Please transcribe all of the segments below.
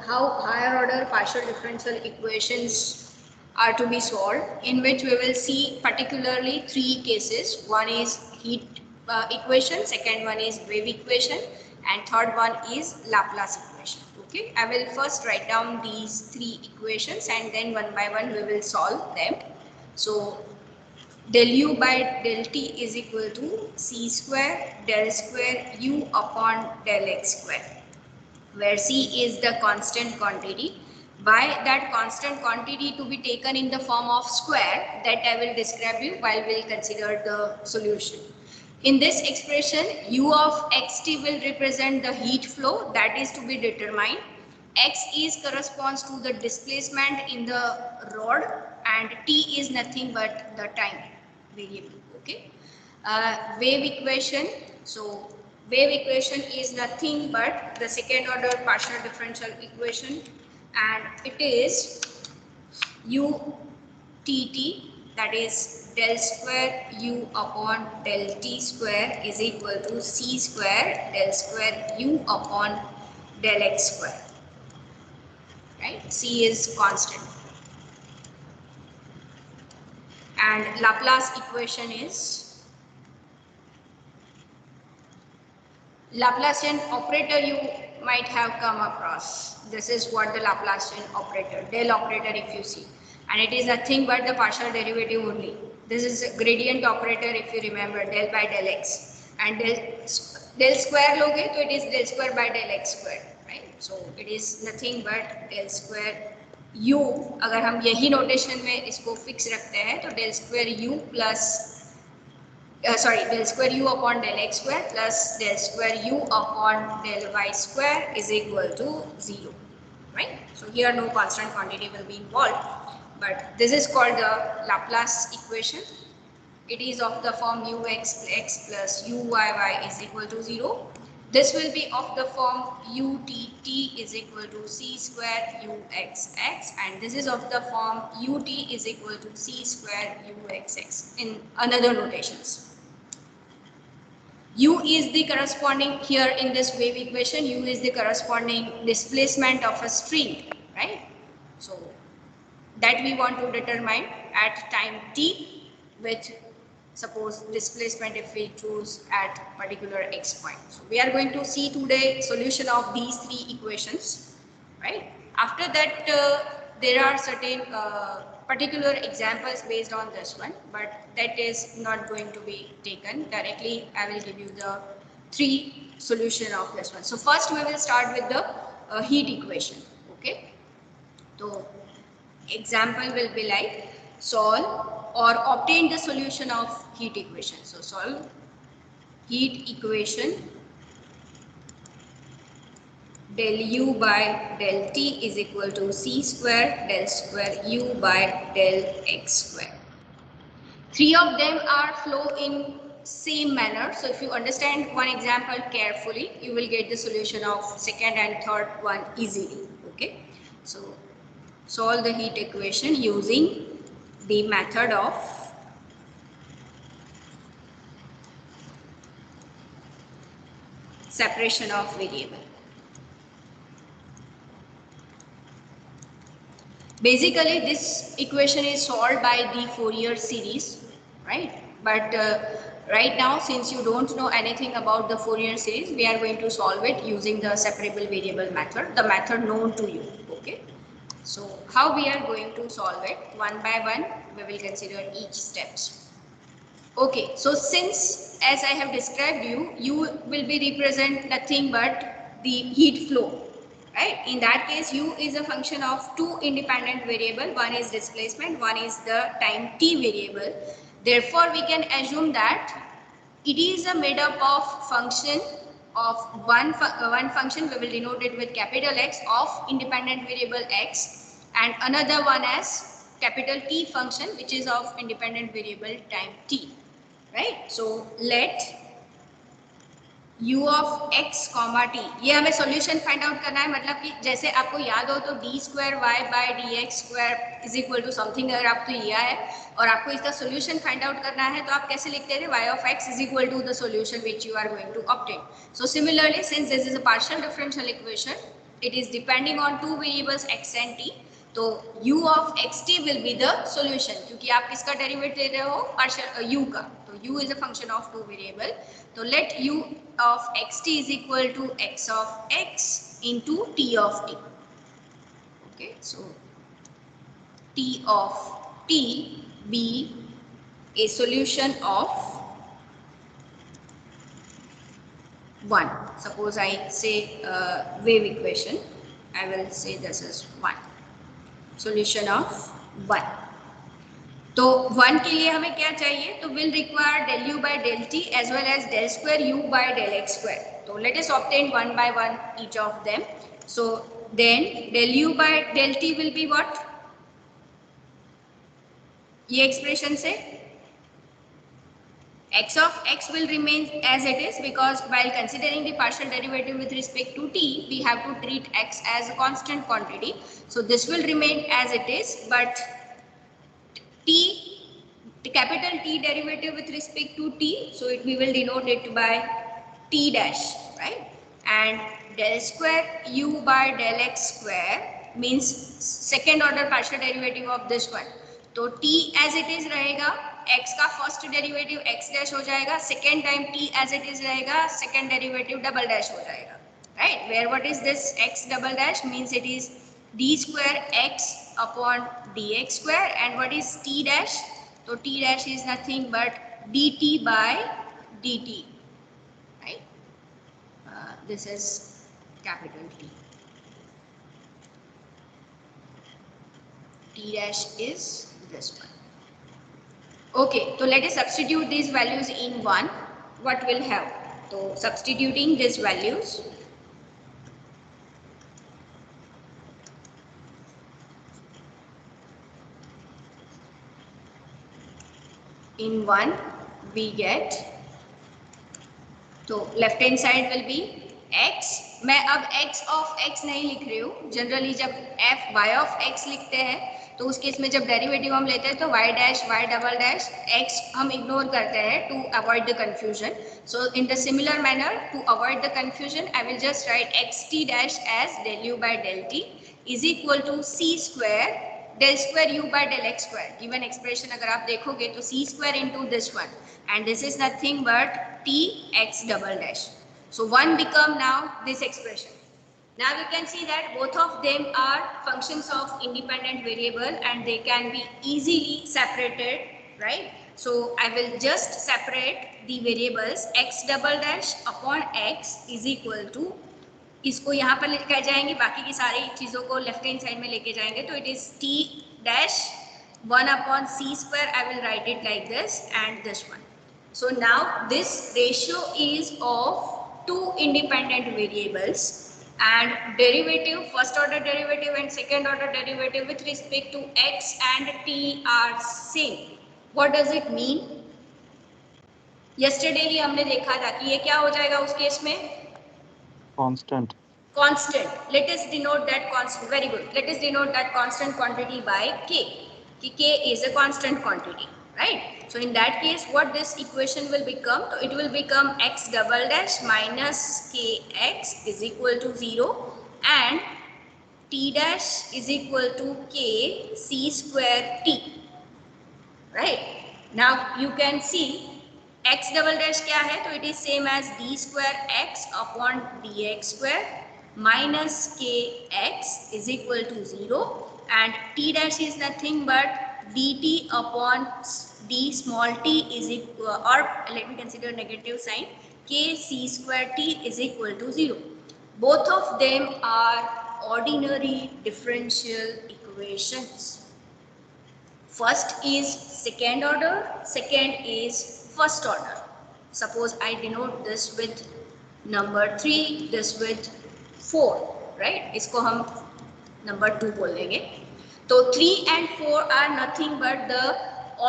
how higher order partial differential equations are to be solved, in which we will see particularly three cases. One is heat equation, second one is wave equation, and third one is Laplace equation. Okay, I will first write down these three equations and then one by one we will solve them. So del u by del t is equal to c square del square u upon del x square, where C is the constant quantity. By that constant quantity to be taken in the form of square, that I will describe you while we will consider the solution. In this expression, U of xt will represent the heat flow that is to be determined. X is corresponds to the displacement in the rod, and T is nothing but the time variable. Okay. Wave equation. So wave equation is nothing but the second order partial differential equation, and it is utt, that is del square u upon del t square is equal to c square del square u upon del x square. Right? C is constant. And Laplace equation is Laplacian operator you might have come across. This is what the Laplacian operator, del operator if you see. And it is nothing but the partial derivative only. This is a gradient operator if you remember, del by del x. And del square loge, so it is del square by del x square. Right? So it is nothing but del square u. अगर हम यही notation में इसको fix रखते हैं तो del square u plus del square u upon del x square plus del square u upon del y square is equal to 0, right? So here no constant quantity will be involved, but this is called the Laplace equation. It is of the form ux x plus uyy is equal to 0. This will be of the form utt is equal to c square uxx, and this is of the form ut is equal to c square uxx in another notations. U is the corresponding, here in this wave equation, U is the corresponding displacement of a string, right? So that we want to determine at time t with, suppose, displacement if we choose at particular x point. So we are going to see today solution of these three equations, right? After that there are certain particular examples based on this one, but that is not going to be taken directly. I will give you the three solution of this one. So first we will start with the heat equation. Okay, so example will be like solve or obtain the solution of heat equation. So solve heat equation del u by del t is equal to c square del square u by del x square. Three of them are flow in same manner. So if you understand one example carefully, you will get the solution of second and third one easily. Okay. So solve the heat equation using the method of separation of variable. Basically, this equation is solved by the Fourier series, right? But right now, since you don't know anything about the Fourier series, we are going to solve it using the separable variable method, the method known to you. Okay. So how we are going to solve it? One by one, we will consider each steps. Okay. So since, as I have described you, will be represent nothing but the heat flow. Right? In that case, u is a function of two independent variable. One is displacement, one is the time t variable. Therefore, we can assume that it is a made up of function of one function. We will denote it with capital X of independent variable x, and another one as capital T function, which is of independent variable time t. Right? So let u of x comma t, ये हमें solution find out करना है. मतलब कि जैसे आपको याद हो तो d square y by d x square is equal to something अगर आपको लिया है और आपको इसका सॉल्यूशन फाइंड आउट करना है तो आप कैसे लिखते थे? y of x is equal to the solution which you are going to obtain. So similarly, since this is a partial differential equation, it is depending on two variables x and t. तो u of xt will be the solution, क्योंकि आप किसका derivative ले रहे हो, partial u का, तो u is a function of two variable. तो let u of xt is equal to x of x into t of t. Okay, so t of t be a solution of 1. Suppose I say wave equation, I will say this is 1. Solution of 1. तो 1 के लिए हमें क्या चाहिए, तो will require del u by del t as well as del square u by del x square. तो let us obtain one by one each of them. So then del u by del t will be what? ये expression से x of x will remain as it is, because while considering the partial derivative with respect to t, we have to treat x as a constant quantity. So this will remain as it is, but t, the capital T derivative with respect to t, so we will denote it by t dash, right? And del square u by del x square means second order partial derivative of this one. तो t as it is रहेगा, x का first derivative x dash हो जाएगा, second time t as it is रहेगा, second derivative double dash हो जाएगा, right? Where what is this x double dash means it is d square x upon dx square, and what is t dash? So t dash is nothing but dt by dt, right? This is capital T. T dash is this one. Okay, so let us substitute these values in 1. What will have? So substituting these values, in 1 we get, तो left hand side will be x. मैं अब x of x नहीं लिख रही हूँ, generally जब f y of x लिखते हैं तो उस केस में जब डेरिवेटिव हम लेते हैं तो y dash y double dash x हम इग्नोर करते हैं to avoid the confusion. So in the similar manner to avoid the confusion I will just write xt dash as del u by del t is equal to c square del square u by del x square. Given expression अगर आप देखोगे तो c square into this one, and this is nothing but t x double dash. So 1 become now this expression. Now you can see that both of them are functions of independent variable and they can be easily separated, right? So I will just separate the variables x double dash upon x is equal to, इसको यहाँ पर लिखा जाएंगे, बाकी की सारी चीज़ों को लेफ्ट हैंड साइड में लेके जाएंगे, तो it is t dash 1 upon c square. I will write it like this and this one. So now this ratio is of two independent variables, and derivative, first order derivative and second order derivative with respect to x and t are same. What does it mean? Yesterday ही हमने देखा था कि ये क्या हो जाएगा उस case में, constant. Let us denote that constant. Very good. Let us denote that constant quantity by k. K is a constant quantity, right? So in that case, what this equation will become? So it will become x double dash minus kx is equal to 0, and t dash is equal to k c square t, right? Now you can see x double dash क्या है, तो it is same as d square x upon dx square minus kx is equal to 0, and t dash is nothing but dt upon d small t is equal, or let me consider negative sign, k c square t is equal to 0. Both of them are ordinary differential equations. First is second order, second is first order. Suppose I denote this with number 3, this with 4, right? इसको हम number 2 बोलेंगे. तो 3 and 4 are nothing but the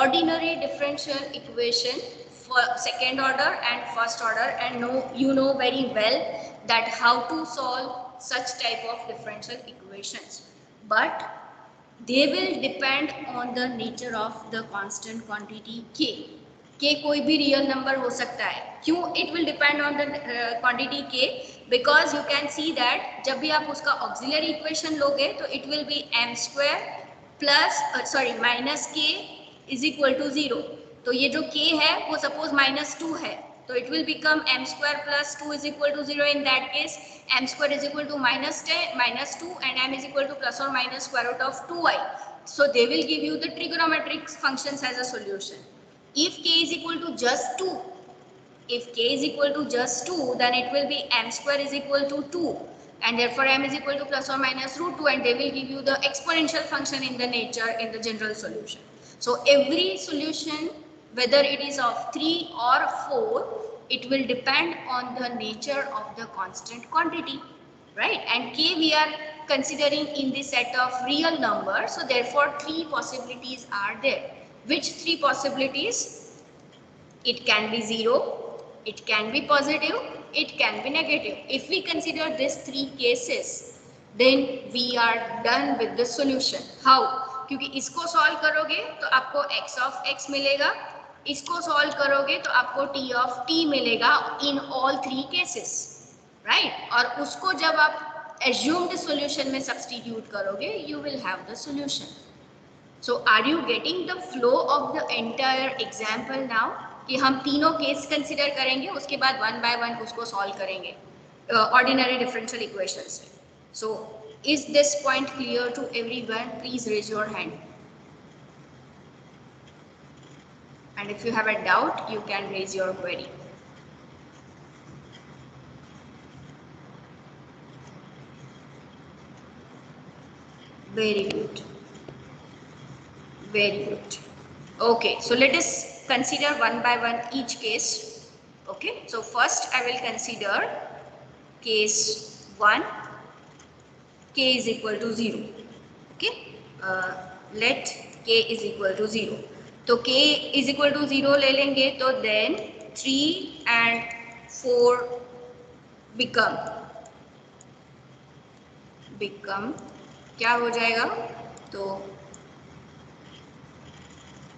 ordinary differential equation for second order and first order, and you know very well that how to solve such type of differential equations, but they will depend on the nature of the constant quantity k. k कोई भी real number हो सकता है. क्यों it will depend on the quantity k? because you can see that जब भी आप उसका auxiliary equation लोगे तो it will be m square plus minus k is equal to 0. तो ये जो k है वो suppose -2 है, तो it will become m square plus 2 is equal to 0. In that case m square is equal to -2 and m is equal to plus or minus square root of 2i. So they will give you the trigonometric functions as a solution. If k is equal to just 2, then it will be m square is equal to 2 and therefore m is equal to plus or minus root 2, and they will give you the exponential function in the nature in the general solution. So every solution, whether it is of 3 or 4, it will depend on the nature of the constant quantity, right? And k we are considering in the set of real numbers, so therefore 3 possibilities are there. Which 3 possibilities? It can be 0, it can be positive, it can be negative. If we consider these 3 cases, then we are done with the solution. How? क्योंकि इसको solve करोगे तो आपको x of x मिलेगा, इसको solve करोगे तो आपको t of t मिलेगा in all 3 cases, right? और उसको जब आप assumed solution में substitute करोगे, you will have the solution. So are you getting the flow of the entire example now? कि हम तीनों केस कंसिडर करेंगे, उसके बाद 1 by 1 उसको सॉल्व करेंगे ऑर्डिनरी डिफरेंशियल इक्वेशंस में. So is this point clear to everyone? Please raise your hand, and if you have a doubt you can raise your query. Very good. Very good. Okay, so let us consider 1 by 1 each case. Okay, so first I will consider case 1, k is equal to 0. Okay, let k is equal to 0. तो k is equal to 0 ले लेंगे तो then 3 and 4 become क्या हो जाएगा? तो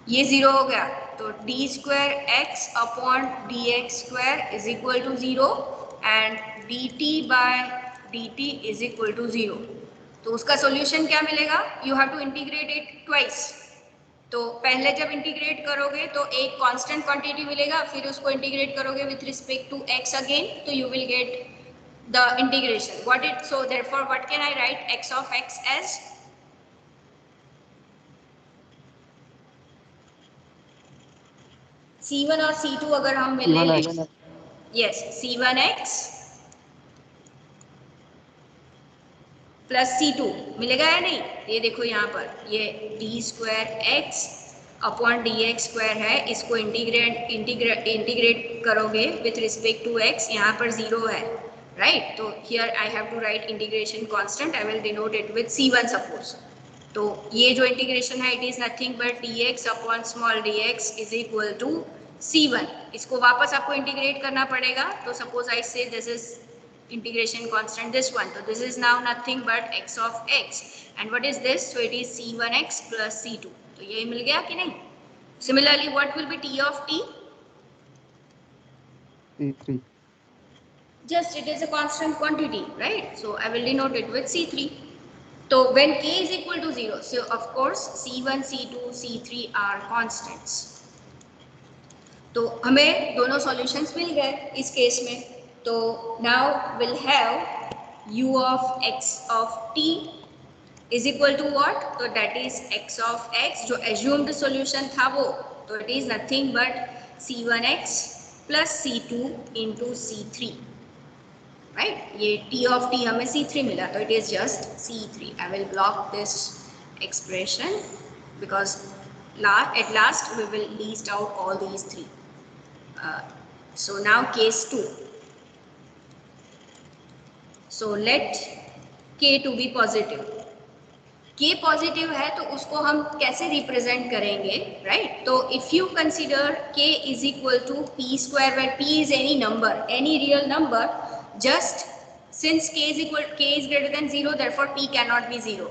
ये 0 हो गया, तो d square x upon d x square is equal to 0 and d t by d t is equal to 0. तो उसका सॉल्यूशन क्या मिलेगा? You have to integrate it twice. तो पहले जब इंटीग्रेट करोगे तो एक कांस्टेंट क्वांटिटी मिलेगा, फिर उसको इंटीग्रेट करोगे with respect to x again, तो you will get the integration. What it, so therefore what can I write x of x as C1 और C2 अगर हम मिले लें, यस C1x प्लस C2 मिलेगा या नहीं? ये देखो यहाँ पर ये D square x upon d x square है, इसको इंटीग्रेट करोगे विथ रिस्पेक्ट टू एक्स, यहाँ पर 0 है, राइट? तो here I have to write integration constant, I will denote it with C1 suppose. तो ये जो इंटीग्रेशन है it is nothing but dx upon small dx is equal to C1. इसको वापस आपको इंटीग्रेट करना पड़ेगा, तो suppose I say this is integration constant this one, तो this is now nothing but x of x and what is this? So it is C1x plus C2. तो ये मिल गया कि नहीं? Similarly what will be t of t? C3. Just it is a constant quantity, right? So I will denote it with C3. So when k is equal to 0, so of course C1, C2, C3 are constants. तो हमें दोनों solutions मिल गए इस case में. तो now we'll have u of x of t is equal to what? तो that is x of x, जो assumed solution था वो, तो it is nothing but C1x plus C2 into C3. Right? ये t of t हमें C3 मिला, तो it is just C3. I will block this expression because at last we will list out all these three. So now case 2. So let k to be positive. k positive है तो उसको हम कैसे represent करेंगे, right? तो if you consider k is equal to p square, where p is any number, any real number, just since k is greater than 0, therefore p cannot be 0.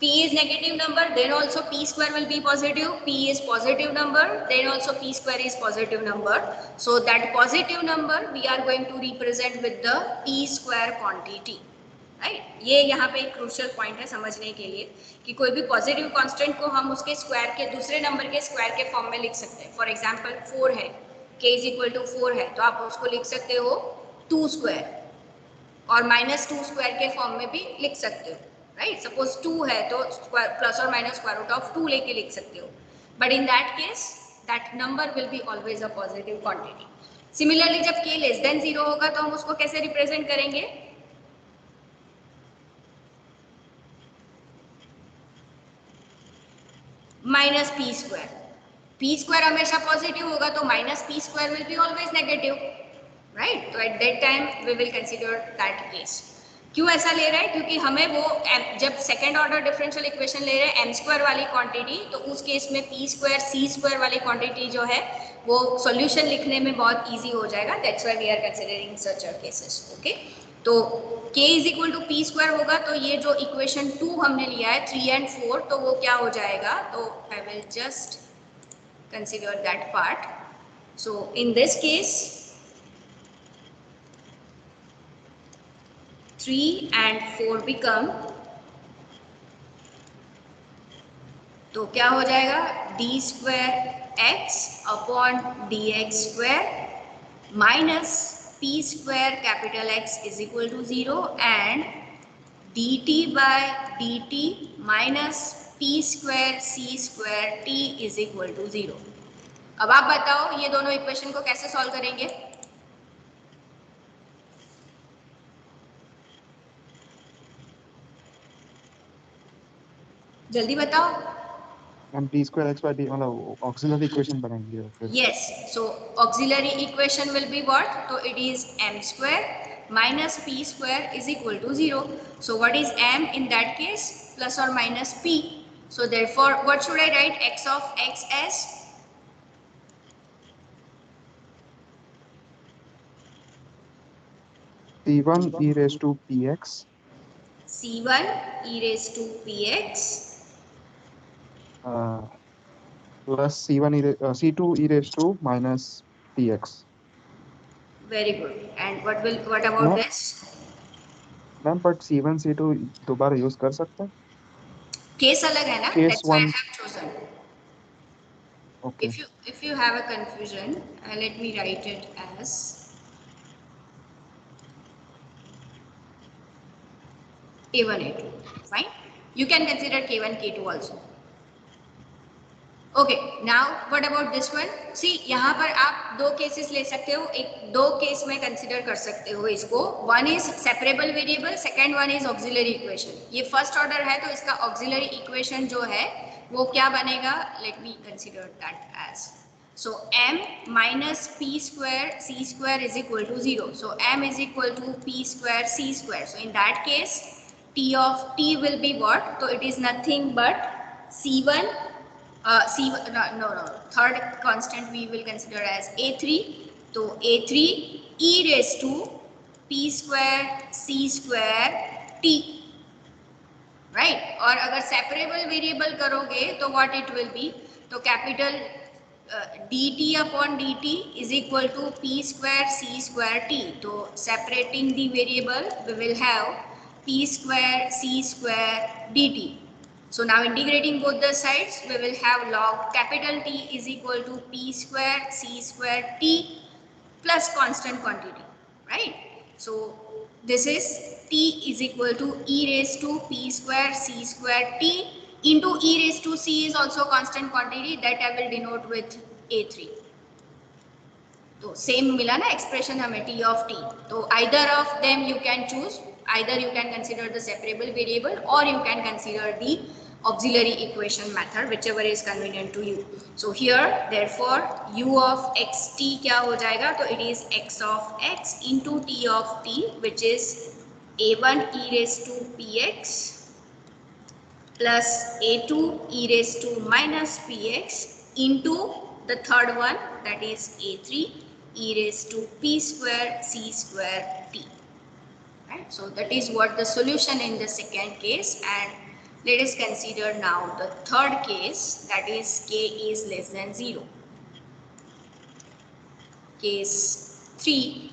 P is negative number, then also P square will be positive. P is positive number, then also P square is positive number. So that positive number we are going to represent with the P square quantity. Right, ये यहाँ पे एक crucial point है समझने के लिए कि कोई भी पॉजिटिव कांस्टेंट को हम उसके स्क्वायर के दूसरे नंबर के स्क्वायर के फॉर्म में लिख सकते हैं. फॉर एग्जांपल 4 है, k इज इक्वल टू 4 है, तो आप उसको लिख सकते हो 2 स्क्वायर, और -2 स्क्वायर के फॉर्म में भी लिख सकते हो. राइट, सपोज 2 है तो प्लस और माइनस स्क्वायर रूट ऑफ 2 लेके लिख सकते हो. But in that case that number will be always a positive quantity. Similarly जब k लेस देन 0 होगा तो हम उसको कैसे रिप्रेजेंट करेंगे? Minus P square. P square हमेशा पॉजिटिव होगा तो minus P square will be always negative. Right, तो at that time we will consider that case. क्यों ऐसा ले रहा है? क्योंकि हमें वो जब सेकेंड ऑर्डर डिफरेंशियल इक्वेशन ले रहे हैं एम स्क्वायर वाली क्वांटिटी, तो उस केस में पी स्क्वायर सी स्क्वायर वाली क्वांटिटी जो है वो सॉल्यूशन लिखने में बहुत इजी हो जाएगा. That's why we are considering such a cases. Okay, तो k is equal to p square होगा, तो ये जो इक्वेशन 2 हमने लिया है 3 and 4, तो वो क्या हो जाएगा? तो I will just consider that part. So in this case 3 and 4 become, तो क्या हो जाएगा? D square x upon d x square minus P square capital x is equal to 0 and d t by d t minus P square c square t is equal to 0. अब आप बताओ ये दोनों equation को कैसे solve करेंगे? जल्दी बताओ. हम p square x by d मतलब ऑक्सिलरी इक्वेशन बनाएंगे फिर. Yes, so auxiliary equation will be what? So it is m square minus p square is equal to 0. So what is m in that case? Plus or minus p. So therefore what should I write? X of x as c1 e raised to px c1 e raised to px plus c2 e raised to minus px. very good. And what about ma'am this? Ma'am but c1 c2 दोबारा use कर सकते हैं. Case अलग है ना? Case That's why I 1. have chosen. Okay. If you have a confusion, let me write it as A1 A2. Fine. You can consider K1 K2 also. Okay. Now what about this one? See, यहाँ पर आप दो cases ले सकते हो. दो case में consider कर सकते हो इसको. One is separable variable, second one is auxiliary equation. ये फर्स्ट ऑर्डर है तो इसका ऑक्सिलरी इक्वेशन जो है वो क्या बनेगा? Let me consider that as, so m minus p square c square is equal to 0. So m is equal to p square c square. So in that case t of t will be what? So it is nothing but c1 no, third constant we will consider as a3. So a3 e raised to p square c square t. Right, और अगर separable variable करोगे तो what it will be? तो capital dt upon dt is equal to p square c square t. तो separating the variable we will have p square c square dt. So now integrating both the sides we will have log capital T is equal to p square c square t plus constant quantity, right? So this is t is equal to e raised to p square c square t into e raised to c is also constant quantity that I will denote with a3. तो same मिला ना expression हमें t of t. तो either of them you can choose. Either you can consider the separable variable or you can consider the auxiliary equation method, whichever is convenient to you. So here therefore u of xt क्या हो जाएगा? तो it is x of x into t of t, which is a1 e raised to px plus a2 e raised to minus px into the third one, that is a3 e raised to p square c square t. Right? So that is what the solution in the second case. And Let us consider now the third case, that is k is less than 0. Case 3,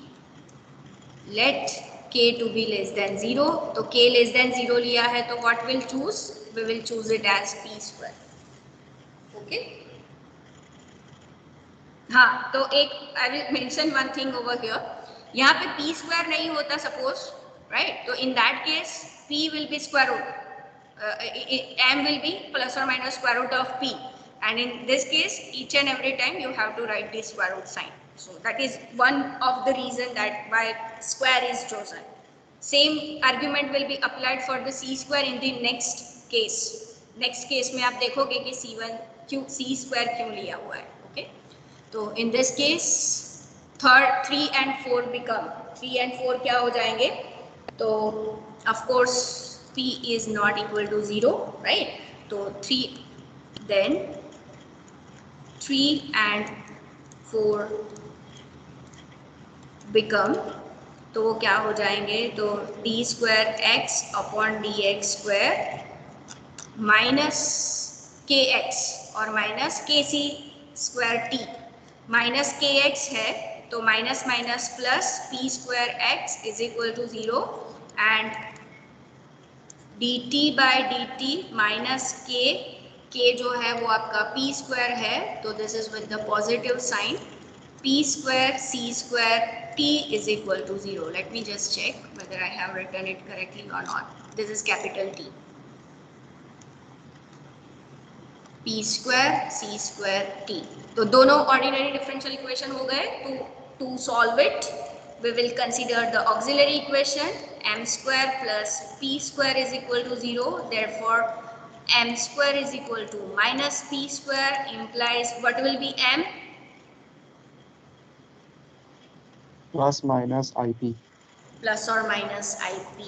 let k to be less than 0. तो k less than 0 लिया है तो what will choose? We will choose it as p square. Okay? हाँ, तो एक I will mention one thing over here. यहाँ पे p square नहीं होता suppose, right? तो in that case p will be square root. M will be plus or minus square root of p, and in this case each and every time you have to write the square root sign. So that is one of the reason that why square is chosen. Same argument will be applied for the c square in the next case. Next case में आप देखोगे कि c1 क्यों c square क्यों लिया हुआ है. Okay, तो in this case third 3 and 4 become 3 and 4 क्या हो जाएंगे? तो of course p is not equal to 0, right? So 3, then 3 and 4 become, तो वो क्या हो जाएंगे? तो d square x upon dx square minus kx और minus kc square t, minus kx है तो minus minus plus p square x is equal to 0 and dt by dt minus k जो है वो आपका p square है, तो this is with the positive sign, p square c square t is equal to 0. Let me just check whether I have written it correctly or not. This is capital T. p square c square t. तो दोनों ordinary differential equation हो गए. To solve it, we will consider the auxiliary equation m square plus p square is equal to 0. Therefore, m square is equal to minus p square implies what will be m? Plus minus IP. Plus or minus IP.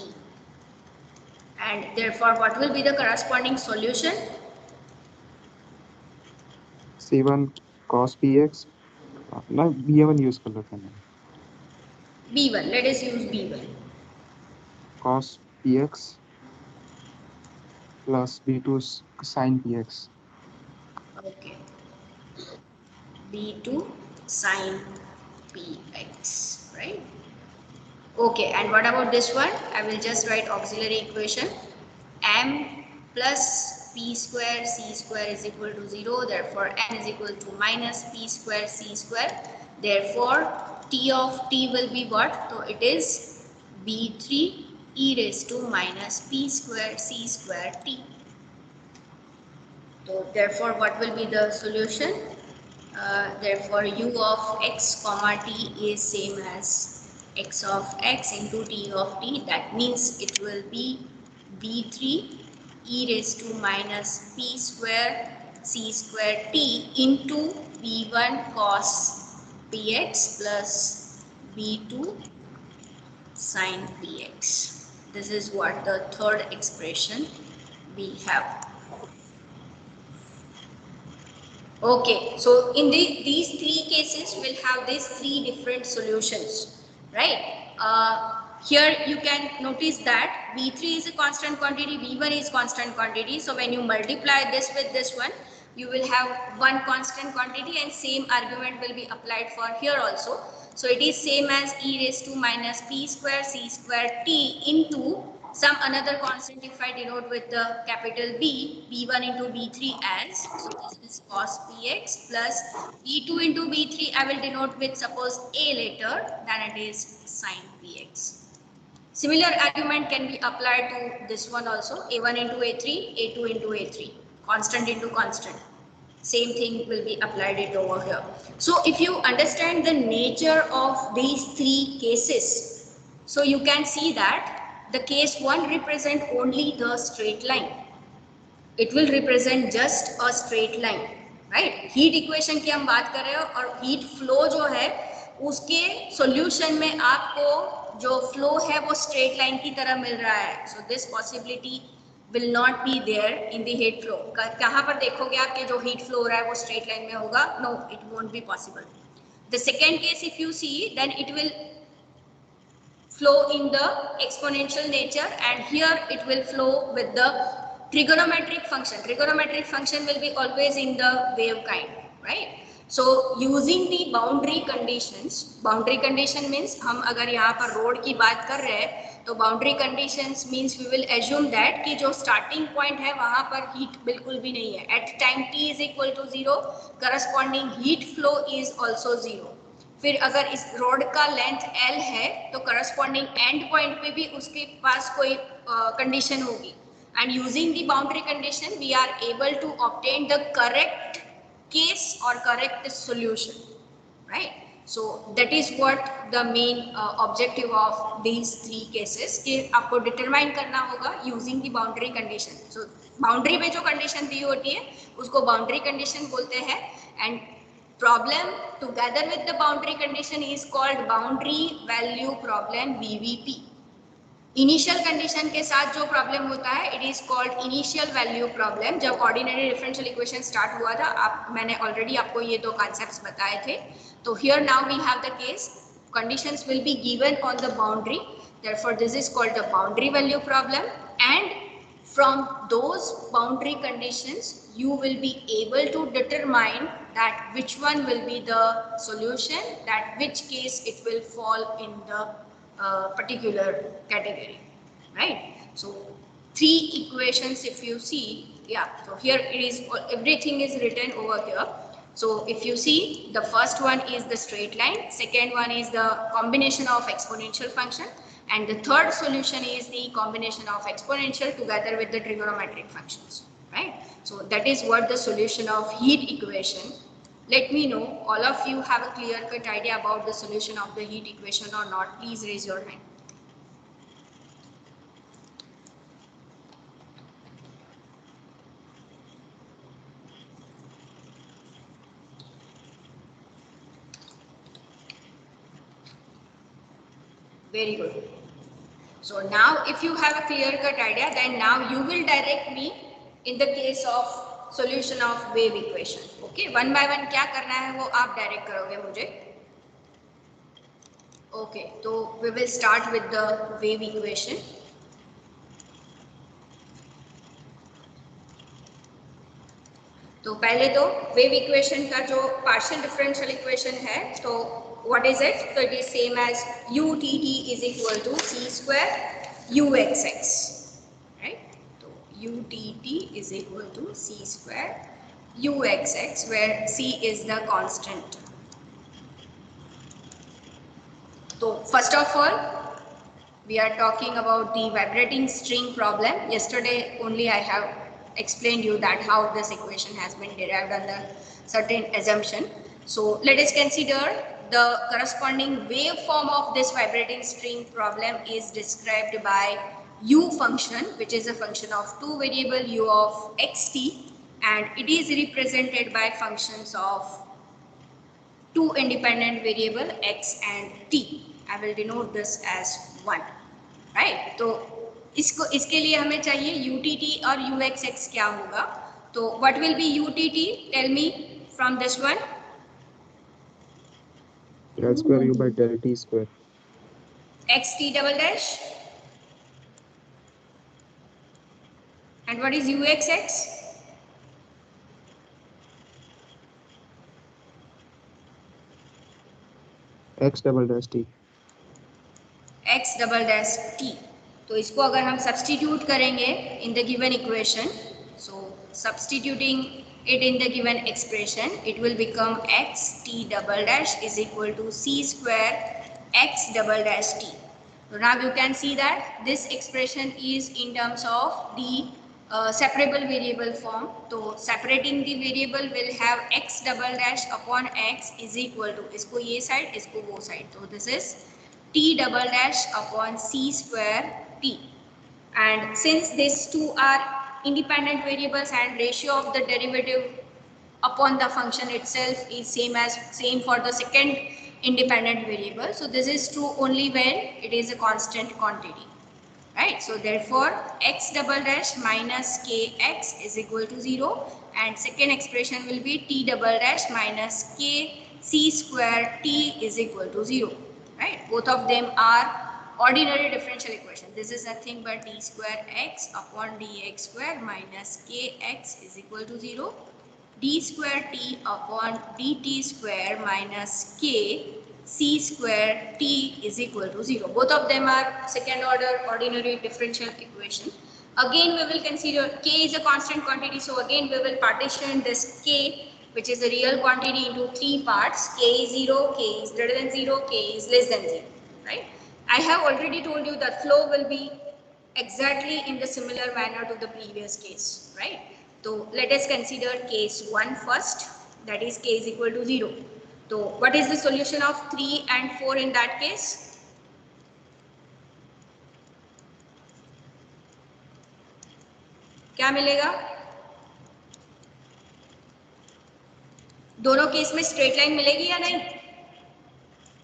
And therefore, what will be the corresponding solution? C1 cos px. ना B1 use कर लेते हैं. B1. Let us use B1. Cos px plus B2 sin px. Okay. B2 sin px, right? Okay, and what about this one? I will just write auxiliary equation. M plus p square c square is equal to 0. Therefore, m is equal to minus p square c square. Therefore, t of t will be what? So it is b3 e raised to minus p square c square t. So therefore, what will be the solution? Therefore, u of x comma t is same as x of x into t of t. That means it will be b3 e raised to minus p square c square t into b1 cos px plus b2 sin px. This is what the third expression we have. Okay, so in these three cases, we'll have these three different solutions, right? Here you can notice that V3 is a constant quantity, V1 is constant quantity. So when you multiply this with this one, you will have one constant quantity, and same argument will be applied for here also. So it is same as e raised to minus p square c square t into some another constant if I denote with the capital B, B1 into B3 as, so this is cos px plus B2 into B3 I will denote with suppose A later, then it is sin px. Similar argument can be applied to this one also, A1 into A3, A2 into A3, constant into constant. Same thing will be applied it over here. So if you understand the nature of these three cases, so you can see that the case 1 represent only the straight line. It will represent just a straight line, right? Heat equation की हम बात कर रहे हो और heat flow जो है उसके solution में आपको जो flow है वो straight line की तरह मिल रहा है. So this possibility will not be there in the heat flow. कहाँ पर देखोगे आप कि जो heat flow हो रहा है वो straight line में होगा? No, it won't be possible. The second case if you see, then it will flow in the exponential nature, and here it will flow with the trigonometric function will be always in the wave kind, right? So using the boundary condition means हम अगर यहाँ पर road की बात कर रहे हैं तो boundary conditions means we will assume that कि जो स्टार्टिंग पॉइंट है वहां पर हीट बिल्कुल भी नहीं है, at time t is equal to 0 corresponding heat flow is also 0। फिर अगर इस रोड का लेंथ l है तो करस्पॉन्डिंग एंड पॉइंट पे भी उसके पास कोई कंडीशन होगी, and using the boundary condition we are able to obtain the correct case or correct solution, right? So that is what the main objective of these three cases कि आपको determine करना होगा using the boundary condition। so boundary में जो condition दी होती है उसको boundary condition बोलते हैं, and problem together with the boundary condition is called boundary value problem BVP। Initial condition के साथ जो प्रॉब्लम होता है it is called initial value problem. जब ऑर्डिनरी डिफरेंशियल इक्वेशन स्टार्ट हुआ था मैंने ऑलरेडी आपको ये दो कॉन्सेप्ट्स बताए थे। तो here now we have the case conditions will be given on the boundary, therefore this is called the boundary value problem, and from those boundary conditions you will be able to determine that which one will be the solution, that which case it will fall in the particular category, right? So three equations if you see, yeah, so here it is, everything is written over here. So if you see, the first one is the straight line, second one is the combination of exponential function, and the third solution is the combination of exponential together with the trigonometric functions, right? So that is what the solution of heat equation. Let me know all of you have a clear cut idea about the solution of the heat equation or not. Please raise your hand. Very good. So now if you have a clear cut idea, then now you will direct me in the case of solution of wave equation. Okay, one by one क्या करना है वो आप direct करोगे मुझे। Okay, तो we will start with the wave equation. तो पहले तो wave equation का जो partial differential equation है तो what is it? So it is same as utt is equal to c square uxx, right? So utt is equal to c square uxx, where c is the constant. So first of all we are talking about the vibrating string problem. Yesterday only I have explained you that how this equation has been derived under certain assumption. So let us consider the corresponding waveform of this vibrating string problem is described by u function, which is a function of two variable u of xt, and it is represented by functions of two independent variable x and t. I will denote this as 1, right? तो इसके लिए हमें चाहिए utt और uxx क्या होगा। तो what will be utt? Tell me from this one. Del square u by del t square. xt double dash. And what is uxx? X double dash t. x double dash t. तो इसको अगर हम substitute करेंगे in the given equation, so substituting it in the given expression, it will become x t double dash is equal to c square x double dash t. So now you can see that this expression is in terms of the separable variable form. So separating the variable will have x double dash upon x is equal to, इसको ये side, इसको वो side. So this is t double dash upon c square t. And since these two are independent variables and ratio of the derivative upon the function itself is same for the second independent variable, so this is true only when it is a constant quantity, right? So therefore x double dash minus kx is equal to 0, and second expression will be t double dash minus k c square t is equal to 0, right? Both of them are ordinary differential equation. This is nothing but d square x upon dx square minus kx is equal to 0. D square t upon dt square minus k c square t is equal to 0. Both of them are second order ordinary differential equation. Again we will consider k is a constant quantity, so again we will partition this k, which is a real quantity, into three parts. K is 0, k is greater than 0, k is less than 0, right? I have already told you that flow will be exactly in the similar manner to the previous case, right? So let us consider case 1 first, that is k is equal to 0. So what is the solution of 3 and 4 in that case? क्या मिलेगा? दोनों case में straight line मिलेगी या नहीं?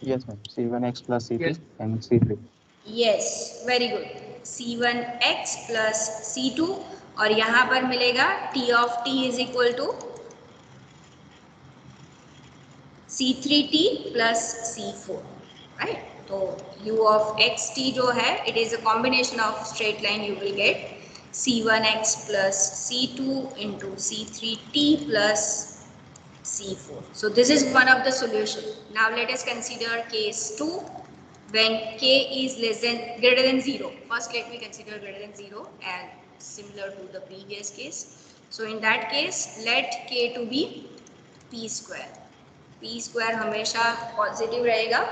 Yes, ma'am. C1x plus C2 and C3. Yes, very good. C1x plus C2 और यहाँ पर मिलेगा T of T is equal to C3T plus C4, right? तो U of xt जो है, it is a combination of straight line. You will get C1x plus C2 into C3T plus C4. So this is one of the solution. Now let us consider case 2 when k is less than greater than 0. First let me consider greater than 0 and similar to the previous case. So in that case let k to be p square. P square हमेशा positive रहेगा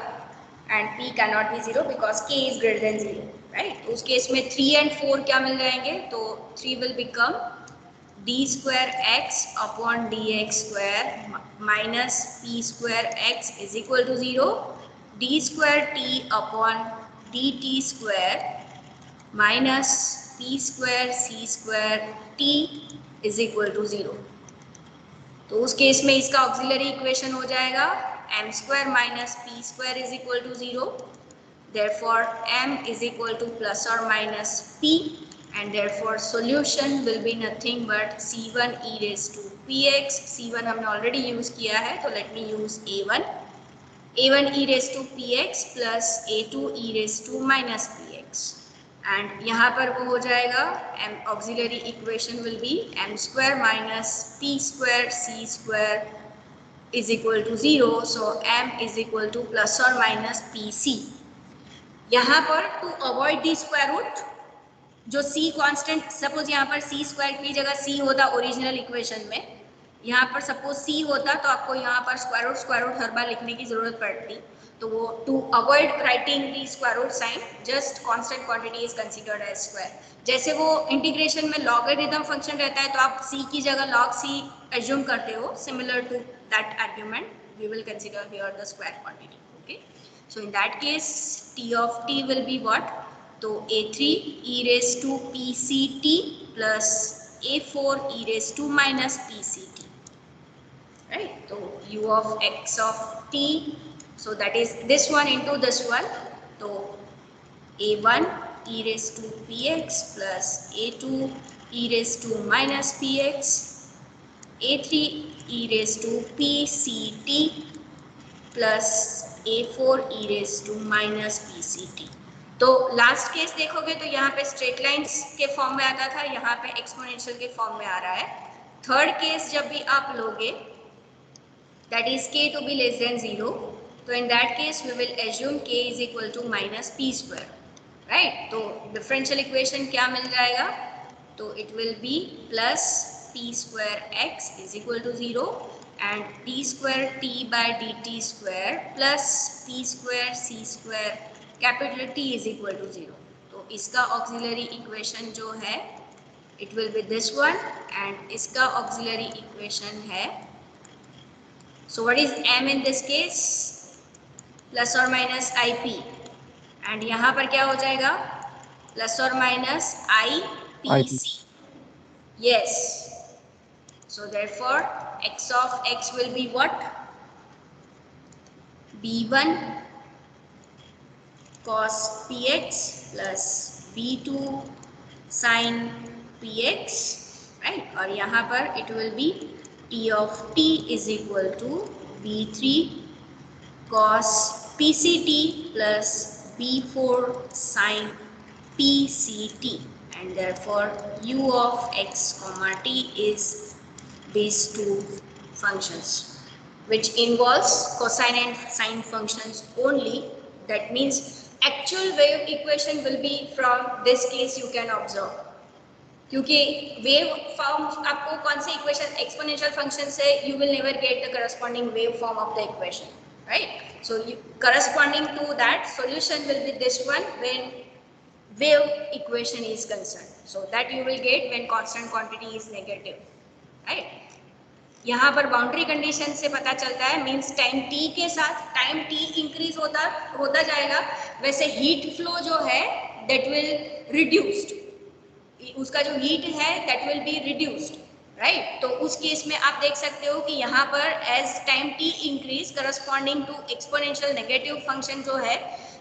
and p cannot be 0 because k is greater than 0, right? तो उस case में 3 and 4 क्या मिल जाएंगे? तो 3 will become d square x upon dx square minus p square x is equal to 0. d square t upon dt square minus p square c square t is equal to 0. तो उस case में इसका auxiliary equation हो जाएगा m square minus p square is equal to 0. Therefore m is equal to plus or minus p, and therefore solution will be nothing but c1 e raised to px. c1 हमने already use किया है, तो let me use a1 e raised to px plus a2 e raised to minus px, and यहाँ पर वो हो जाएगा m auxiliary equation will be m square minus p square c square is equal to 0. So m is equal to plus or minus pc. यहाँ पर to avoid the square root, जो c constant, suppose यहाँ पर c square की जगह c होता original equation में, यहाँ पर सपोज c होता तो आपको यहाँ पर स्क्वायर रूट हर बार लिखने की जरूरत पड़ती. तो वो to avoid writing the square root sign, just constant quantity is considered as square. जैसे वो इंटीग्रेशन में लॉगरिथम फंक्शन रहता है तो आप c की जगह log c एज्यूम करते हो, similar to that argument we will consider here the square quantity. Okay, so in that case t of t will be what? तो a3 e raised to pct plus a4 e raised to minus pct, right? So u of x of t, so that is this one into this one. So a1 e raised to px plus a2 e raised to minus px, a3 e raised to pct plus a4 e raised to minus pct. तो last case देखोगे तो यहाँ पे straight lines के form में आता था, यहाँ पे एक्सपोनेंशियल के फॉर्म में आ रहा है. थर्ड केस जब भी आप लोगे, that is k to be less than 0, तो in that case we will assume k is equal to minus P square, right? तो डिफरेंशियल इक्वेशन क्या मिल जाएगा? तो it will be plus p square x is equal to 0 and d square t by dt square plus p square c square capital T is equal to 0. तो इसका auxiliary equation जो है it will be this one and इसका auxiliary equation है, so what is m in this case? Plus और minus ip, and यहाँ पर क्या हो जाएगा? प्लस और minus IPC. Yes. So therefore x of x will be what? b1 cos px plus b2 sin px, right? और यहाँ पर it will be t of t is equal to b3 cos pct plus b4 sine pct, and therefore u of x comma t is these two functions, which involves cosine and sine functions only. That means actual wave equation will be from this case you can observe, क्योंकि wave form आपको कौन से equation exponential function से you will never get the corresponding wave form of the equation, right? So corresponding to that solution will be this one when wave equation is concerned, so that you will get when constant quantity is negative, right? यहाँ पर boundary condition से पता चलता है, means time t के साथ time t increase होता जाएगा, वैसे हीट फ्लो जो है दैट विल रिड्यूस्ड, उसका जो हीट है that will be reduced, right? तो उस केस में आप देख सकते हो कि यहाँ पर as time t increase corresponding to exponential negative function जो है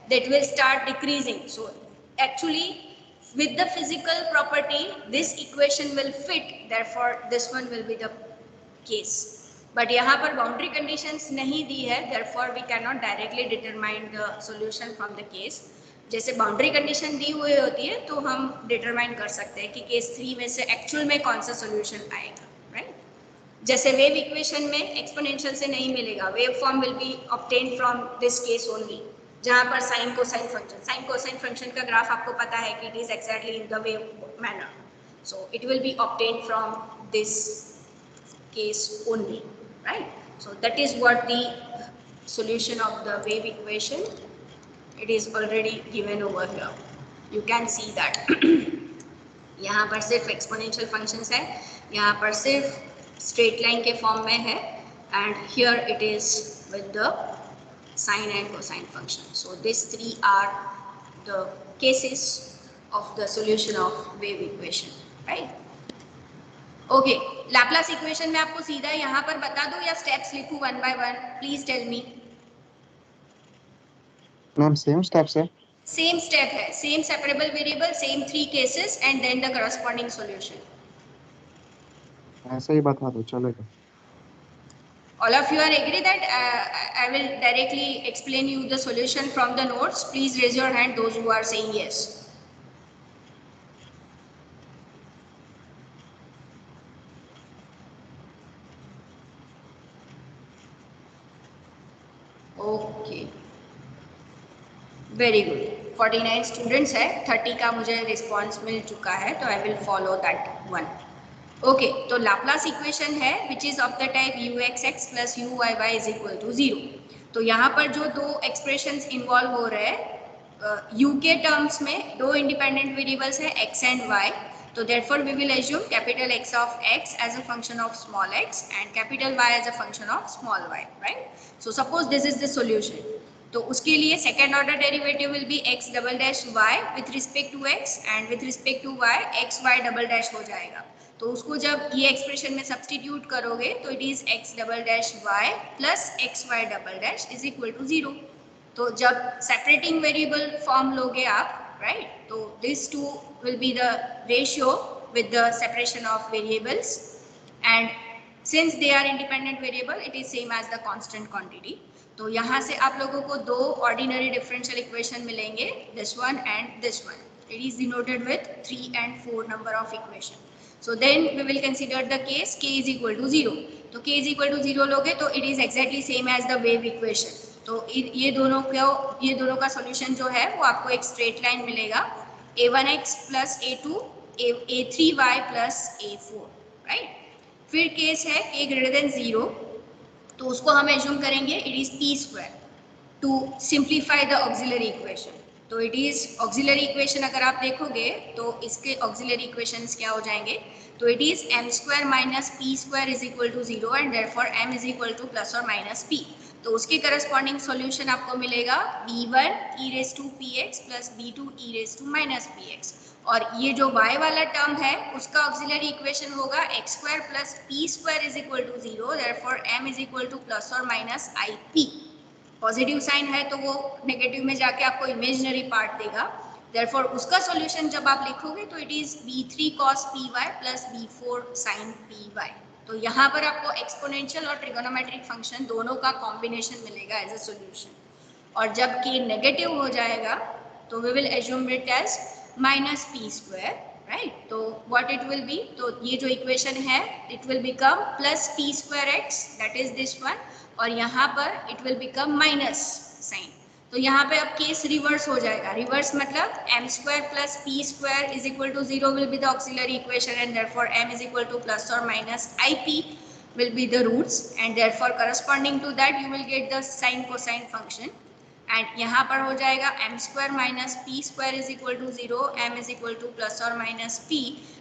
that will start decreasing. So actually with the physical property this equation will fit, therefore this one will be the case. But यहाँ पर boundary conditions नहीं दी है, therefore we cannot directly determine the solution from the case. जैसे boundary condition दी हुई होती है तो हम डिटरमाइन कर सकते हैं कि केस 3 में से एक्चुअल में कौन सा सोल्यूशन आएगा, राइट? जैसे वेव इक्वेशन में एक्सपोनेंशियल से नहीं मिलेगा, wave form will be obtained from this case only, जहाँ पर साइन कोसाइन फंक्शन का ग्राफ आपको पता है कि it is exactly in the wave manner, so it will B obtained from this case only, right? So that is what the solution of the wave equation. It is already given over here, you can see that. यहाँ पर सिर्फ exponential functions है, यहाँ पर सिर्फ straight line के form में है, and here it is with the sine and cosine function. So this three are the cases of the solution of wave equation, right? Okay, Laplace equation में आपको सीधा यहाँ पर बता दूं या स्टेप्स लिखूं one by one? Please tell me. Ma'am same steps है. सेम स्टेप है, same separable variable, same 3 cases and then the corresponding solution. ऐसा ही बता दो चलेगा. All of you are agree that I will directly explain you the solution from the notes. Please raise your hand those who are saying yes. Okay. Very good. 49 students है, 30 का मुझे response मिल चुका है, तो I will follow that one. Okay, तो Laplace equation है which is of the type U X X plus U Y Y is equal to 0. तो यहाँ पर जो दो एक्सप्रेशंस इन्वॉल्व हो रहे हैं यू के टर्म्स में, दो इंडिपेंडेंट वेरिएबल्स है एक्स एंड वाई. तो therefore we will assume capital X of x as a function of small x and capital Y as a function of small y, right? So suppose this is the solution. तो उसके लिए second order derivative will be X double dash Y with respect to X and with respect to Y X Y double dash हो जाएगा. तो उसको जब ये expression में सब्सटीट्यूट करोगे तो it is X double dash Y plus X Y double dash is equal to 0. तो जब सेपरेटिंग वेरिएबल फॉर्म लोगे आप, राइट, तो this two will be the ratio with the separation of variables and since they are independent variable it is same as the constant quantity. तो यहाँ से आप लोगों को दो ऑर्डिनरी डिफरेंशियल इक्वेशन मिलेंगे, this one and this one. It is denoted with 3 and 4 number of equation. So then we will consider the case k is equal to 0. तो k is equal to 0 लोगे तो it is exactly same as the wave equation. तो ये दोनों का solution जो है वो आपको एक स्ट्रेट लाइन मिलेगा, a1x plus a2 a3y plus a4, right? फिर केस है k ग्रेटर देन 0, तो उसको हम एज्यूम करेंगे it is P square to simplify the auxiliary equation. तो इट इज ऑक्सिलरी इक्वेशन अगर आप देखोगे तो इसके ऑक्सिलरी इक्वेशंस क्या हो जाएंगे, तो it is M square minus P square is equal to 0 and therefore M is equal to plus और माइनस पी. तो उसके करस्पॉन्डिंग सॉल्यूशन आपको मिलेगा b1 e raise to px plus b2 e raise to minus px. और ये जो y वाला term है उसका ऑक्सिलरी इक्वेशन होगा x square plus P square is equal to 0, therefore m is equal to plus और माइनस ip. पॉजिटिव साइन है तो वो नेगेटिव में जाके आपको इमेजिनरी पार्ट देगा, देयरफॉर उसका सॉल्यूशन जब आप लिखोगे तो it is b3 cos py plus b4 sin py. तो यहाँ पर आपको एक्सपोनेंशियल और ट्रिगोनोमेट्रिक फंक्शन दोनों का कॉम्बिनेशन मिलेगा एज अ सॉल्यूशन. और जब k नेगेटिव हो जाएगा तो we will assume it as minus p square, right? तो what it will be, तो ये जो इक्वेशन है it will become plus p square x, that is this one, और यहाँ पर it will become minus sine. तो यहाँ पे अब केस रिवर्स हो जाएगा. रिवर्स मतलब m square plus p square is equal to 0 will be the auxiliary equation and therefore m is equal to plus or minus ip will be the roots and therefore corresponding to that you will get the sine cosine function. And यहाँ पर हो जाएगा m square minus P square is equal to 0, m is equal to plus और minus p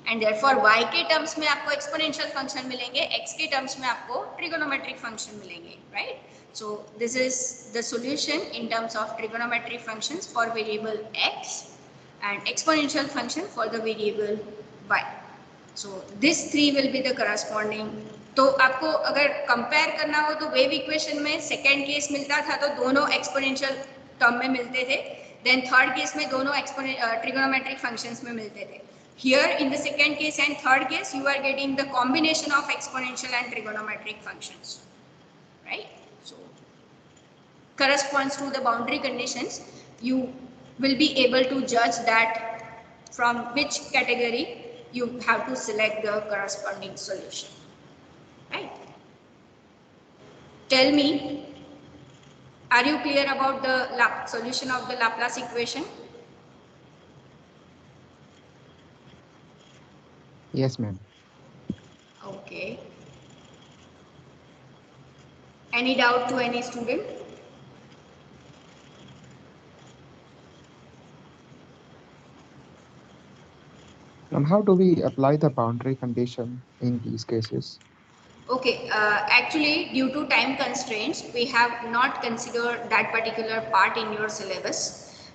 and therefore y के terms में आपको exponential function मिलेंगे, x के टर्म्स में आपको ट्रिगोनोमेट्रिक फंक्शन मिलेंगे, right? So this is the solution in terms of trigonometric functions for variable x and exponential function for the variable y. So this three will be the corresponding. तो आपको अगर compare करना हो तो wave equation में second case मिलता था तो दोनों एक्सपोनेंशियल टर्म में मिलते थे, देन थर्ड केस में दोनों ट्रिगोनोमेट्रिक फंक्शंस में मिलते थे. Here in the second case and third case you are getting the combination of exponential and trigonometric functions, right? So corresponds to the boundary conditions. You will be able to judge that from which category you have to select the corresponding solution. Right? Tell me, are you clear about the solution of the Laplace equation? Yes, ma'am. Okay. Any doubt to any student? How do we apply the boundary condition in these cases? Okay, actually due to time constraints we have not considered that particular part in your syllabus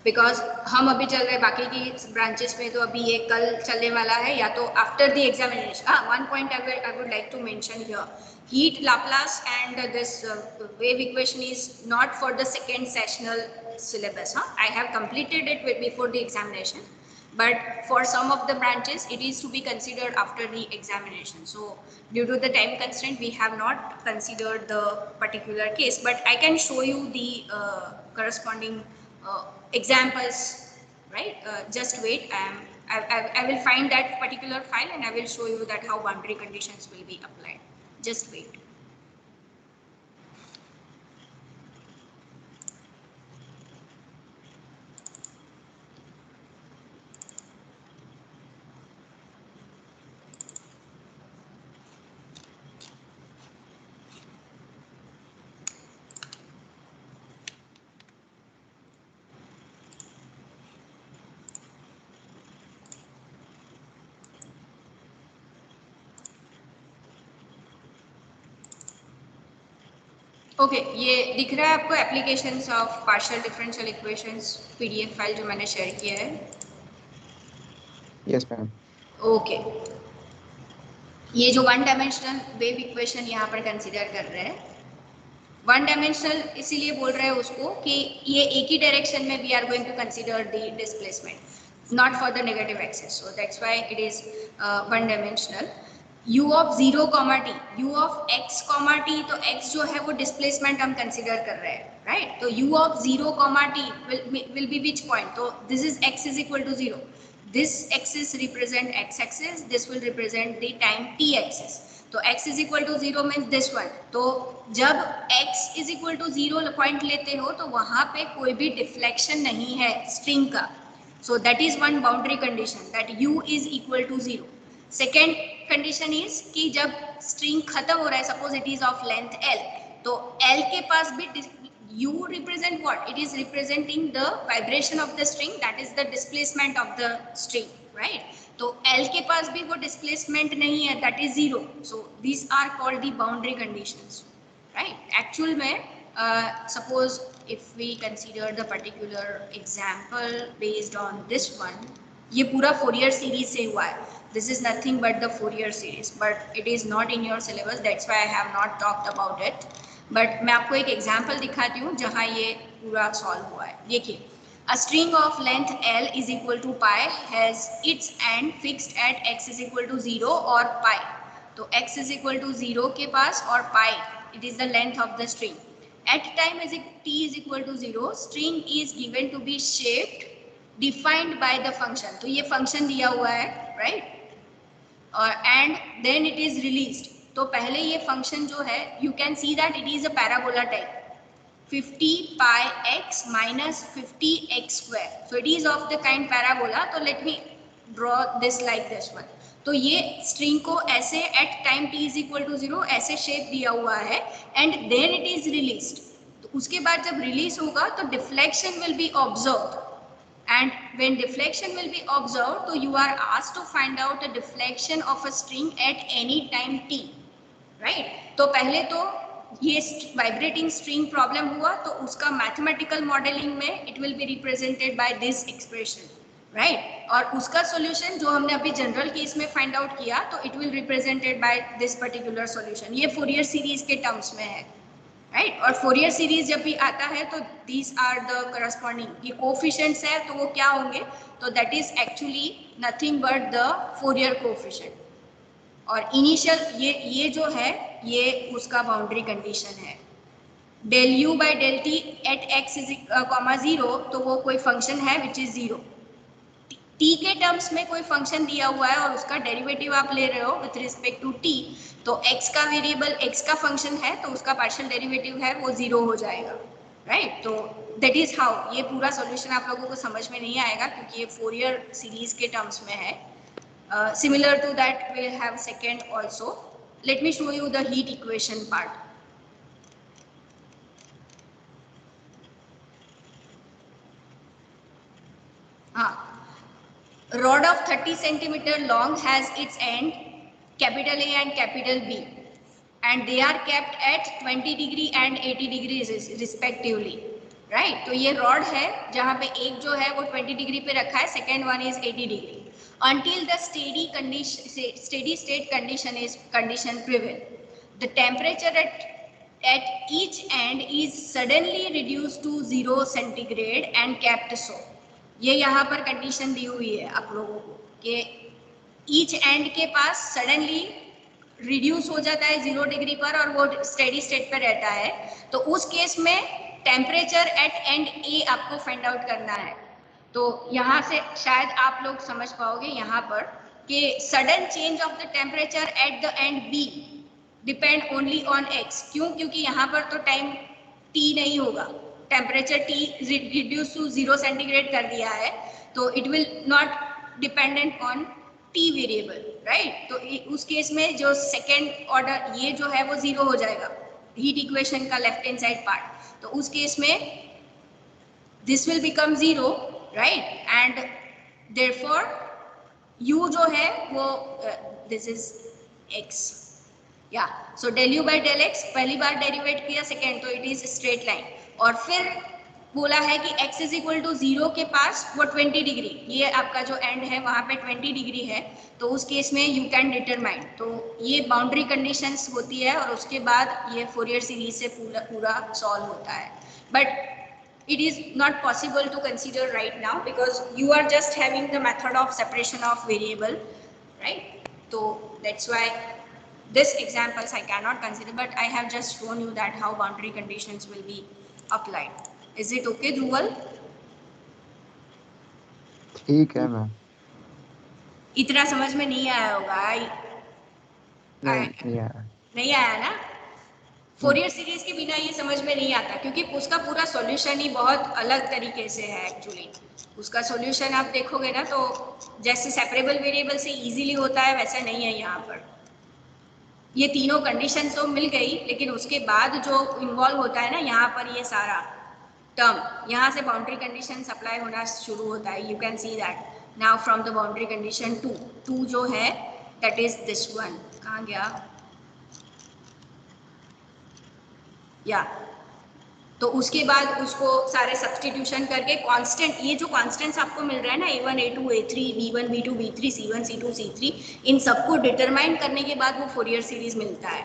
because हम अभी चल रहे बाकी की branches में तो अभी ये कल चलने वाला है या तो after the examination. One point I would like to mention here, heat Laplace and this wave equation is not for the second sessional syllabus. I have completed it before the examination, but for some of the branches it is to be considered after the examination. So due to the time constraint we have not considered the particular case, but I can show you the corresponding examples, right? Just wait, I will find that particular file and I will show you that how boundary conditions will be applied. Just wait. Okay, ये दिख रहा है आपको applications of partial differential equations PDF file जो मैंने share किया है? Yes ma'am. Okay, ये जो वन डायमेंशनल वेव इक्वेशन यहाँ पर कंसीडर कर रहे हैं, वन डायमेंशनल इसीलिए बोल रहे हैं उसको कि ये एक ही डायरेक्शन में we are going to consider the displacement, not for the negative axis, so that's why it is one dimensional. u of 0, t, u of x, t, तो x जो है वो डिस्प्लेसमेंट हम कंसीडर कर रहे हैं, राइट? तो u of 0, t will be which point? तो this is x is equal to 0. This axis represent x axis, this will represent the time t axis. तो x is equal to 0 means this one. तो जब x is equal to 0 point लेते हो तो वहां पे कोई भी डिफ्लेक्शन नहीं है स्ट्रिंग का. So that is one boundary condition, that u is equal to 0. Second condition is कि जब स्ट्रिंग खत्म हो रहा है, suppose it is of length l, तो l के पास भी u represent what? It is representing the vibration of the string, that is the displacement of the string, right? तो l के पास भी वो displacement नहीं है, that is 0. So these are called the boundary conditions, right? Actual में suppose if we consider the particular example based on this one, ये पूरा Fourier series से हुआ है. This is nothing but the Fourier series, but it is not in your syllabus. That's why I have not talked about it. But मैं आपको एक example दिखाती हूँ जहाँ ये पूरा solve हुआ है. देखिए, a string of length L is equal to pi has its end fixed at x is equal to 0 or pi. तो x is equal to 0 के पास और pi, it is the length of the string. at time t is equal to 0, string is given to be shaped defined by the function. तो ये function दिया हुआ है, right? And then it is released. तो पहले ये function जो है, you can see that it is a parabola type. 50 pi x minus 50x square. So it is of the kind parabola. तो let me draw this like this one. तो ये string को ऐसे at time t is equal to 0 ऐसे shape दिया हुआ है and then it is released. तो उसके बाद जब release होगा तो deflection will be observed. And when deflection will be observed, so you are asked to find out the deflection of a string at any time t, right? तो पहले तो ये वाइब्रेटिंग स्ट्रिंग प्रॉब्लम हुआ तो उसका mathematical modelling में it will be represented by this expression, right? और उसका सॉल्यूशन जो हमने अभी जनरल केस में फाइंड आउट किया तो it will represented by this particular solution. ये फोरियर सीरीज के टर्म्स में है, राइट? और फोरियर सीरीज जब भी आता है तो दीज आर द करस्पॉन्डिंग ये कोफिशिएंट्स है तो वो क्या होंगे? तो that is actually nothing but the Fourier coefficient. और इनिशियल ये जो है ये उसका बाउंड्री कंडीशन है. Del U by del T at X is comma 0 तो वो कोई फंक्शन है विच इज 0. टी के टर्म्स में कोई फंक्शन दिया हुआ है और उसका डेरिवेटिव आप ले रहे हो विथ रिस्पेक्ट टू टी तो एक्स का वेरिएबल एक्स का फंक्शन है तो उसका पार्शियल डेरिवेटिव है वो 0 हो जाएगा, राइट? तो दैट इज हाउ. ये पूरा सॉल्यूशन आप लोगों को समझ में नहीं आएगा क्योंकि ये फोरियर सीरीज के टर्म्स में है. Similar to that we'll have second also. Let me show you the heat equation part. Rod of 30 centimeter long has its end capital A and capital B and they are kept at 20 degree and 80 degrees respectively, right? तो ये rod है जहाँ पे एक जो है वो 20 degree पे रखा है, second one is 80 degree. Until the steady state condition prevail, the temperature at each end is suddenly reduced to 0 centigrade and kept so. ये यहाँ पर कंडीशन दी हुई है आप लोगों को कि each end के पास suddenly reduce हो जाता है 0 डिग्री पर और वो steady state पर रहता है. तो उस केस में temperature at end A आपको फाइंड आउट करना है. तो यहाँ से शायद आप लोग समझ पाओगे यहाँ पर कि sudden change of the temperature at the end be depend only on X. क्यों? क्योंकि यहाँ पर तो टाइम टी नहीं होगा, temperature T reduce to 0 centigrade कर दिया है तो it will not dependent on T variable, right? तो उस केस में जो सेकेंड ऑर्डर ये जो है वो 0 हो जाएगा हीट इक्वेशन का लेफ्ट हैंड साइड पार्ट. तो उस केस में this will become 0, right? And therefore u जो है वो this is x, yeah. So del u by del x पहली बार डेरिवेट किया, सेकेंड तो इट इज स्ट्रेट लाइन. और फिर बोला है कि x इज इक्वल टू 0 के पास वो 20 डिग्री, ये आपका जो एंड है वहाँ पे 20 डिग्री है तो उस केस में यू कैन डिटरमाइन. तो ये बाउंड्री कंडीशंस होती है और उसके बाद ये फोरियर सीरीज से पूरा सॉल्व होता है. But it is not possible to consider right now because you are just having the method of separation of variable, right? So that's why this examples I cannot consider, but I have just shown you that how boundary conditions will be applied. Is it okay, Dhruval? ठीक है ma'am. इतना समझ में नहीं आया होगा? नहीं आया ना? फोरियर सीरीज के बिना ये समझ में नहीं आता क्योंकि उसका पूरा सॉल्यूशन ही बहुत अलग तरीके से है. एक्चुअली उसका सॉल्यूशन आप देखोगे ना तो जैसे सेपरेबल वेरिएबल से इजीली होता है वैसा नहीं है. यहाँ पर ये तीनों कंडीशन तो मिल गई लेकिन उसके बाद जो इन्वॉल्व होता है ना यहाँ पर ये सारा टर्म यहाँ से बाउंड्री कंडीशन अप्लाई होना शुरू होता है. You can see that now from the boundary condition 2 जो है दैट इज दिस वन. कहाँ गया? या तो उसके बाद उसको सारे सब्सटीट्यूशन करके कांस्टेंट ये जो कांस्टेंट्स आपको मिल रहा है ना a1 a2 a3 b1 b2 b3 c1 c2 c3 इन सबको डिटरमाइन करने के बाद वो फोरियर सीरीज मिलता है.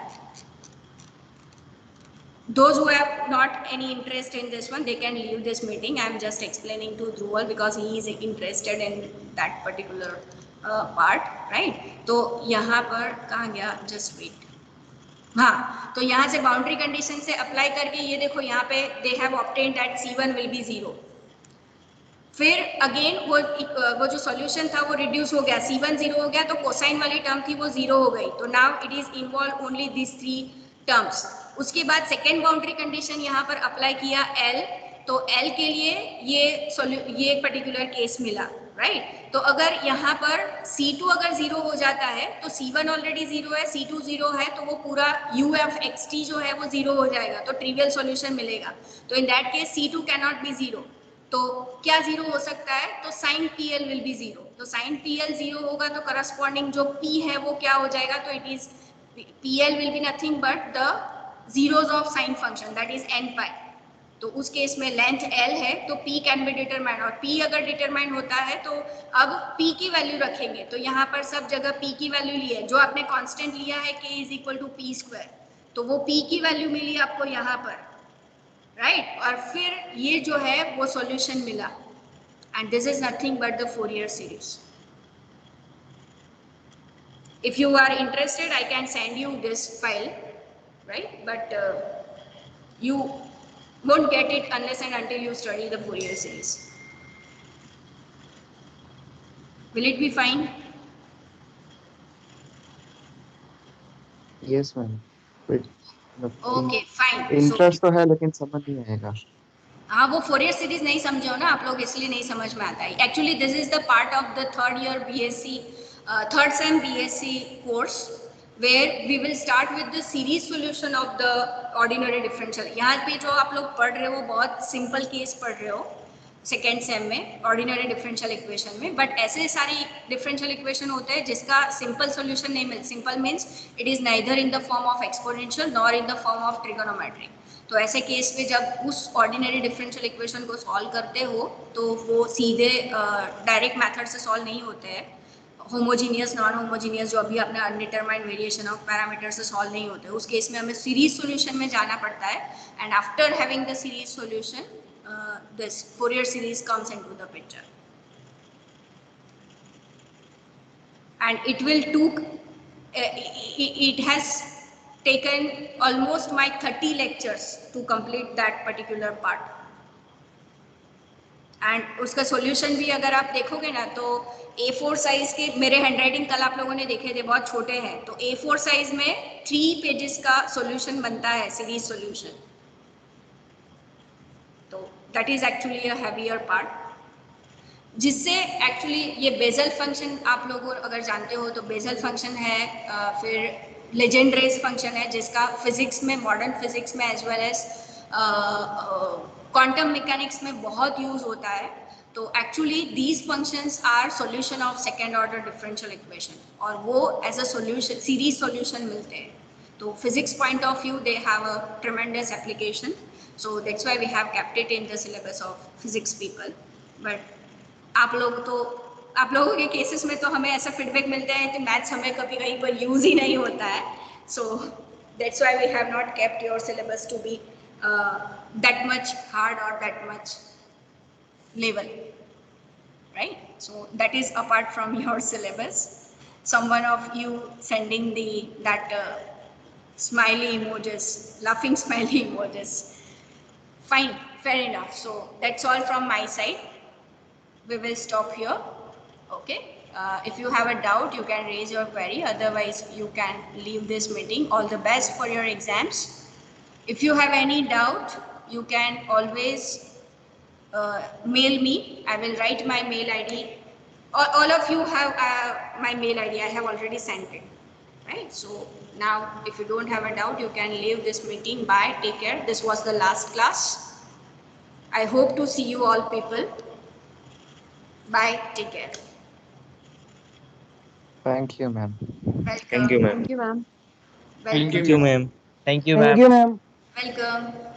Those who have not any interest in this one they can leave this meeting. I am just explaining to Dhruval because he is interested in that particular part, right? तो यहाँ पर कहाँ गया? Just wait. हाँ, तो यहाँ से boundary condition से अप्लाई करके ये देखो यहाँ पे they have obtained that C1 will be 0। फिर अगेन वो जो सॉल्यूशन था वो रिड्यूस हो गया, C1 0 हो गया, तो कोसाइन वाली टर्म थी वो 0 हो गई, तो now it is involve only this 3 terms. उसके बाद सेकेंड बाउंड्री कंडीशन यहाँ पर अप्लाई किया L, तो L के लिए ये एक पर्टिकुलर केस मिला, राइट। तो अगर यहाँ पर C2 अगर 0 हो जाता है तो C1 ऑलरेडी 0 है, C2 0 है, तो वो पूरा UFXT जो है वो 0 हो जाएगा, तो ट्रिवियल सॉल्यूशन मिलेगा। तो in that case C2 can not be 0, तो क्या 0 हो सकता है, तो साइन PL विल बी 0। तो साइन PL 0 होगा तो करस्पॉन्डिंग जो P है वो क्या हो जाएगा, तो it is PL will be nothing but the zeros of sine function, that is n पाई। तो उस केस में लेंथ L है तो P कैन बी डिटरमाइंड, और P अगर डिटरमाइंड होता है तो अब P की वैल्यू रखेंगे, तो यहाँ पर सब जगह P की वैल्यू ली है, जो आपने कांस्टेंट लिया है K is equal to P square, तो वो P की वैल्यू मिली आपको यहाँ पर, राइट। और फिर ये जो है वो सॉल्यूशन मिला, and this is nothing but the Fourier series. If you are interested, I can send you this file, right? But you won't get it unless and until you study the Fourier series. Will it be fine? Yes ma'am, Okay, fine. Interest तो है लेकिन समझ नहीं आएगा। हाँ, वो Fourier series नहीं समझे हो ना आप लोग, इसलिए नहीं समझ में आता है। Actually this is the part of the third year BSc, third same BSc course, where we will start with the series solution of the ordinary differential। यहाँ पे जो आप लोग पढ़ रहे हो बहुत सिंपल केस पढ़ रहे हो सेकेंड सेम में ऑर्डिनरी डिफरेंशियल इक्वेशन में, बट ऐसे सारे डिफरेंशियल इक्वेशन होते हैं जिसका सिंपल सॉल्यूशन नहीं मिलता। Simple means it is neither in the form of exponential nor in the form of trigonometric. तो ऐसे केस में जब उस ऑर्डिनरी डिफरेंशियल इक्वेशन को सॉल्व करते हो तो वो सीधे डायरेक्ट मेथड से सॉल्व नहीं होते हैं, होमोजीनियस नॉन होमोजीनियस जो अभी अपने अनडिटरमाइंड वेरिएशन ऑफ पैरामीटर से सॉल्व नहीं होते, उस केस में हमें सीरीज सॉल्यूशन में जाना पड़ता है, and after having the series solution this Fourier series comes into the picture, and it will took it has taken almost my 30 lectures to complete that particular part, and उसका solution भी अगर आप देखोगे ना तो A4 साइज के, मेरे handwriting कल आप लोगों ने देखे थे बहुत छोटे हैं, तो A4 साइज में 3 पेजेस का सॉल्यूशन बनता है सीरीज सॉल्यूशन, तो that is actually a heavier part, जिससे एक्चुअली ये बेजल फंक्शन आप लोग अगर जानते हो तो बेजल फंक्शन है, फिर लेजेंड्रेस फंक्शन है जिसका फिजिक्स में, मॉडर्न फिजिक्स में as well as quantum mechanics में बहुत यूज होता है। तो actually these functions are solution of second order differential equation, और वो as a solution series solution मिलते हैं। तो physics point of view they have a tremendous application, so that's why we have kept it in the syllabus of physics people। but आप लोगों के cases में तो हमें ऐसा फीडबैक मिलता है कि मैथ्स हमें कभी कहीं पर यूज ही नहीं होता है, so that's why we have not kept your syllabus to be that much hard और that much level, right? So that is apart from your syllabus. Some one of you sending that smiley emojis, laughing smiley emojis. Fine, fair enough. So that's all from my side. We will stop here. Okay. If you have a doubt, you can raise your query. Otherwise, you can leave this meeting. All the best for your exams. If you have any doubt, you can always mail me. I will write my mail ID. All of you have my mail ID. I have already sent it. Right. So now, if you don't have a doubt, you can leave this meeting. Bye. Take care. This was the last class. I hope to see you all people. Bye. Take care. Thank you ma'am. Welcome. Thank you, ma'am. Thank you, ma'am. Welcome. Thank you, ma'am. Thank you, Thank ma'am. you, ma'am. Welcome.